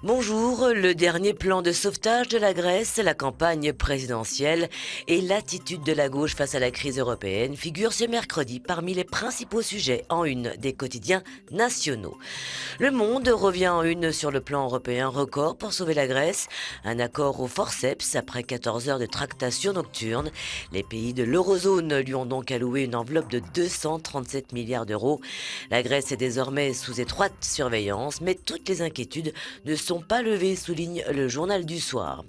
Bonjour, le dernier plan de sauvetage de la Grèce, la campagne présidentielle et l'attitude de la gauche face à la crise européenne figurent ce mercredi parmi les principaux sujets en une des quotidiens nationaux. Le Monde revient en une sur le plan européen record pour sauver la Grèce, un accord au forceps après 14 heures de tractation nocturne. Les pays de l'eurozone lui ont donc alloué une enveloppe de 237 milliards d'euros. La Grèce est désormais sous étroite surveillance, mais toutes les inquiétudes ne sont pas levées, souligne le journal du soir.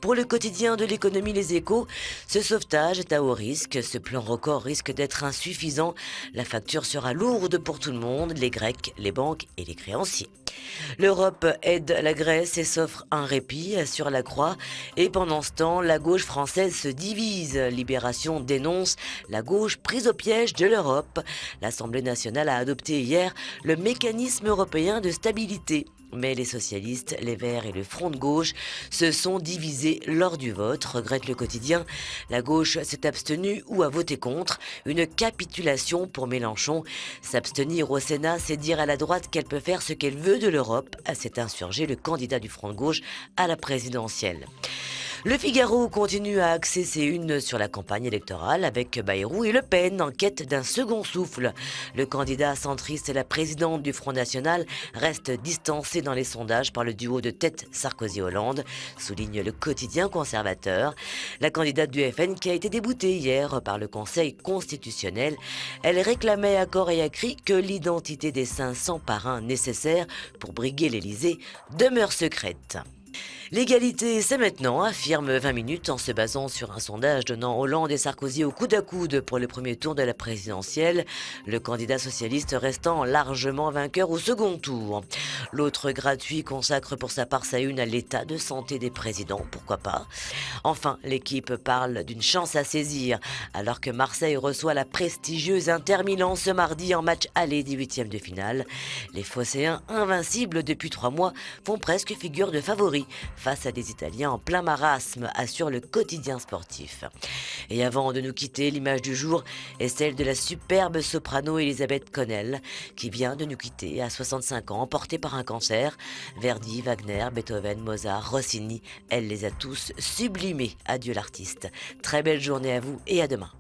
Pour le quotidien de l'économie Les Échos, ce sauvetage est à haut risque. Ce plan record risque d'être insuffisant. La facture sera lourde pour tout le monde, les Grecs, les banques et les créanciers. L'Europe aide la Grèce et s'offre un répit, assure la Croix. Et pendant ce temps, la gauche française se divise. Libération dénonce la gauche prise au piège de l'Europe. L'Assemblée nationale a adopté hier le mécanisme européen de stabilité. Mais les socialistes, les Verts et le Front de gauche se sont divisés lors du vote, regrette le quotidien. La gauche s'est abstenue ou a voté contre. Une capitulation pour Mélenchon. S'abstenir au Sénat, c'est dire à la droite qu'elle peut faire ce qu'elle veut de l'Europe, s'est insurgé le candidat du Front de gauche à la présidentielle. Le Figaro continue à axer ses unes sur la campagne électorale avec Bayrou et Le Pen en quête d'un second souffle. Le candidat centriste et la présidente du Front National restent distancés dans les sondages par le duo de tête Sarkozy-Hollande, souligne le quotidien conservateur. La candidate du FN qui a été déboutée hier par le Conseil constitutionnel, elle réclamait à corps et à cri que l'identité des 500 parrains nécessaires pour briguer l'Élysée demeure secrète. L'égalité, c'est maintenant, affirme 20 minutes en se basant sur un sondage donnant Hollande et Sarkozy au coude à coude pour le premier tour de la présidentielle, le candidat socialiste restant largement vainqueur au second tour. L'autre gratuit consacre pour sa part sa une à l'état de santé des présidents, pourquoi pas. Enfin, l'équipe parle d'une chance à saisir, alors que Marseille reçoit la prestigieuse Inter Milan ce mardi en match aller des huitièmes de finale. Les Phocéens, invincibles depuis 3 mois, font presque figure de favoris face à des Italiens en plein marasme, assure le quotidien sportif. Et avant de nous quitter, l'image du jour est celle de la superbe soprano Elisabeth Connell, qui vient de nous quitter à 65 ans, emportée par un cancer. Verdi, Wagner, Beethoven, Mozart, Rossini, elle les a tous sublimés. Adieu l'artiste. Très belle journée à vous et à demain.